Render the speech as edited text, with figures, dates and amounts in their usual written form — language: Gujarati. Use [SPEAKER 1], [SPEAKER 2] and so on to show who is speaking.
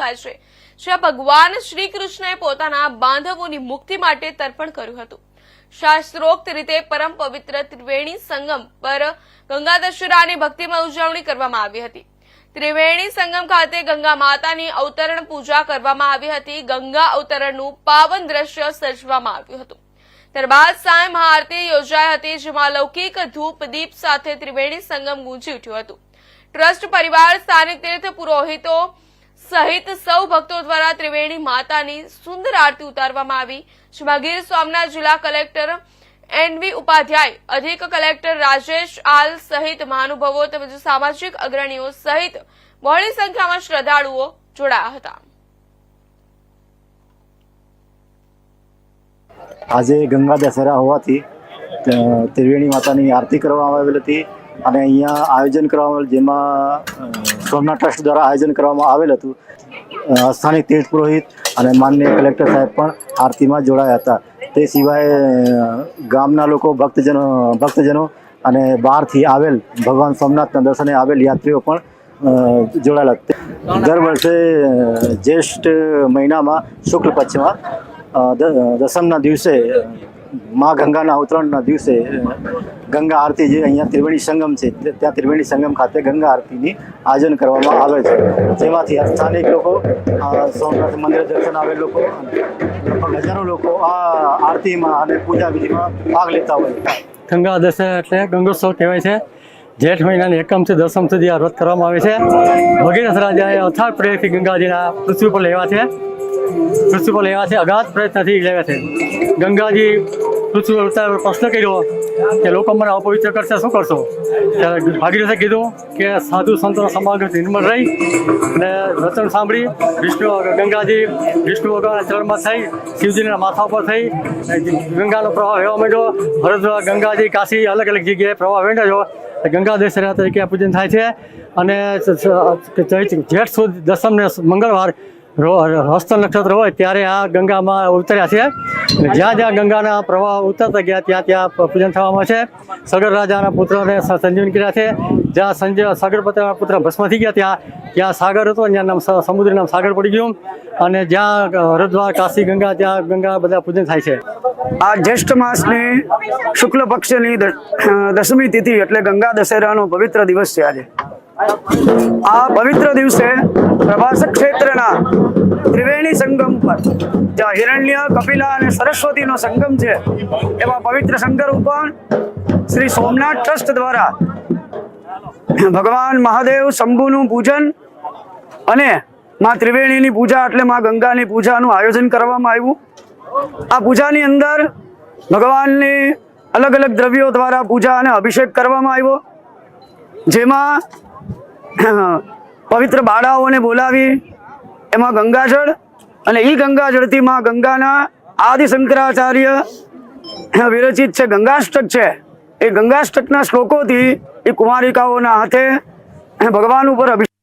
[SPEAKER 1] થાય છે, જ્યાં ભગવાન શ્રી કૃષ્ણએ પોતાના બાંધવોની મુક્તિ માટે તર્પણ કર્યું હતું। શાસ્ત્રોક્ત રીતે પરમ પવિત્ર ત્રિવેણી સંગમ પર ગંગા દશેરાની ભક્તિમય ઉજવણી કરવામાં આવી હતી। ત્રિવેણી સંગમ ખાતે ગંગા માતાની અવતરણ પૂજા કરવામાં આવી હતી। ગંગા અવતરણનું પાવન દ્રશ્ય સર્જવામાં આવ્યું હતું। ત્યારબાદ સાંય મહાઆરતી યોજાઈ હતી, જેમાં લૌકિક ધૂપ દીપ સાથે ત્રિવેણી સંગમ ગુંજી ઉઠ્યું હતું। ટ્રસ્ટ પરિવાર, સ્થાનિક તીર્થ પુરોહિતો સહિત સૌ ભક્તો દ્વારા ત્રિવેણી માતાની સુંદર આરતી ઉતારવામાં આવી, જેમાં ગીર સોમનાથ જિલ્લા કલેક્ટર NV ઉપાધ્યાય, અધિક કલેક્ટર રાજેશ આલ સહિત મહાનુભાવો તેમજ સામાજિક અગ્રણીઓ સહિત બહોળી સંખ્યામાં શ્રદ્ધાળુઓ જોડાયા હતા।
[SPEAKER 2] આજે ગંગા દશેરા હોવાથી ત્રિવેણી માતાની આરતી કરવામાં આવેલ હતી અને અહીંયા આયોજન કરવામાં આવેલ, જેમાં સોમનાથ ટ્રસ્ટ દ્વારા આયોજન કરવામાં આવેલ હતું। સ્થાનિક તીર્થ પુરોહિત અને માનનીય કલેક્ટર સાહેબ પણ આરતીમાં જોડાયા હતા। તે સિવાય ગામના લોકો, ભક્તજનો અને બહારથી આવેલ ભગવાન સોમનાથના દર્શને આવેલ યાત્રીઓ પણ જોડાયેલા હતા। દર વર્ષે જ્યેષ્ઠ મહિનામાં શુક્લ પક્ષમાં દસમના દિવસે મા ગંગાના અવતરણના દિવસે ગંગા આરતી, જે અહીંયા ત્રિવેણી સંગમ છે, ત્યાં ત્રિવેણી સંગમ ખાતે ગંગા આરતીની આયોજન કરવામાં આવે છે, જેમાંથી સ્થાનિક લોકો, સોમનાથ મંદિર દર્શન આવેલ લોકો, લગભગ હજારો લોકો આ આરતીમાં અને પૂજા વિધિમાં ભાગ લેતા હોય છે।
[SPEAKER 3] ગંગા દશેરા એટલે ગંગોત્સવ કહેવાય છે। જેઠ મહિનાની એકમથી દસમ સુધી આ વ્રત કરવામાં આવે છે। ભગીરથ રાજાએ અથાગ પ્રેરથી ગંગાજીના પૃથ્વી પર લેવા છે, અગાધ પ્રયત્નથી લેવા છે। ગંગાજી પૃથ્વી પર પ્રશ્ન કર્યો કે લોકો મને અપવિત્ર કરશે, શું કરશો? ત્યારે ભાગીરથે કીધું કે સાધુ સંતોના સમાગમથી નિર્મળ રહી અને વચન સાંભળી ગંગાજી વિષ્ણુ ભગવાનના ચરણમાં થઈ, શિવજીના માથા પર થઈ, ગંગાનો પ્રવાહ વહેવા માંડ્યો। હરિદ્વાર, ગંગાજી, કાશી અલગ અલગ જગ્યાએ પ્રવાહ વેંડાયો। ગંગા દશેરા તરીકે આ પૂજન થાય છે અને જેઠ સુદ દસમને મંગળવાર હસ્ત નક્ષત્ર હોય ત્યારે આ ગંગામાં ઉતર્યા છે। જ્યાં જ્યાં ગંગાના પ્રવાહ ઉતરતા ગયા ત્યાં પૂજન થવામાં છે। સગર રાજાના પુત્રને સંજીવન કર્યા છે। જ્યાં સાગર પુત્ર ભસ્મ થઈ ગયા ત્યાં સાગર હતો, ત્યાં નામ સમુદ્ર નામ સાગર પડી ગયું અને જ્યાં હરિદ્વાર, કાશી, ગંગા, ત્યાં ગંગા બધા પૂજન થાય છે।
[SPEAKER 4] આ જ્યેષ્ઠ માસની શુક્લ પક્ષની દસમી તિથિ એટલે ગંગા દશેરાનો પવિત્ર દિવસ છે। આજે આ પવિત્ર દિવસે પ્રભાસ ક્ષેત્રના ત્રિવેણી સંગમ પર, જ્યાં હિરણ્ય, કપિલા અને સરસ્વતીનો સંગમ છે, એવા પવિત્ર સંગમ ઉપર શ્રી સોમનાથ ટ્રસ્ટ દ્વારા ભગવાન મહાદેવ શંભુનું પૂજન અને માં ત્રિવેણીની પૂજા એટલે માં ગંગાની પૂજાનું આયોજન કરવામાં આવ્યું। આ પૂજાની અંદર ભગવાનની અલગ અલગ દ્રવ્યો દ્વારા પૂજા અને અભિષેક કરવામાં આવ્યો, જેમાં પવિત્ર બાળાઓને બોલાવી એમાં ગંગાજળ અને એ ગંગાજળથી માં ગંગાના આદિ શંકરાચાર્ય વિરચિત છે ગંગાષ્ટક છે, એ ગંગાષ્ટકના શ્લોકોથી એ કુમારિકાઓના હાથે ભગવાન ઉપર અભિષેક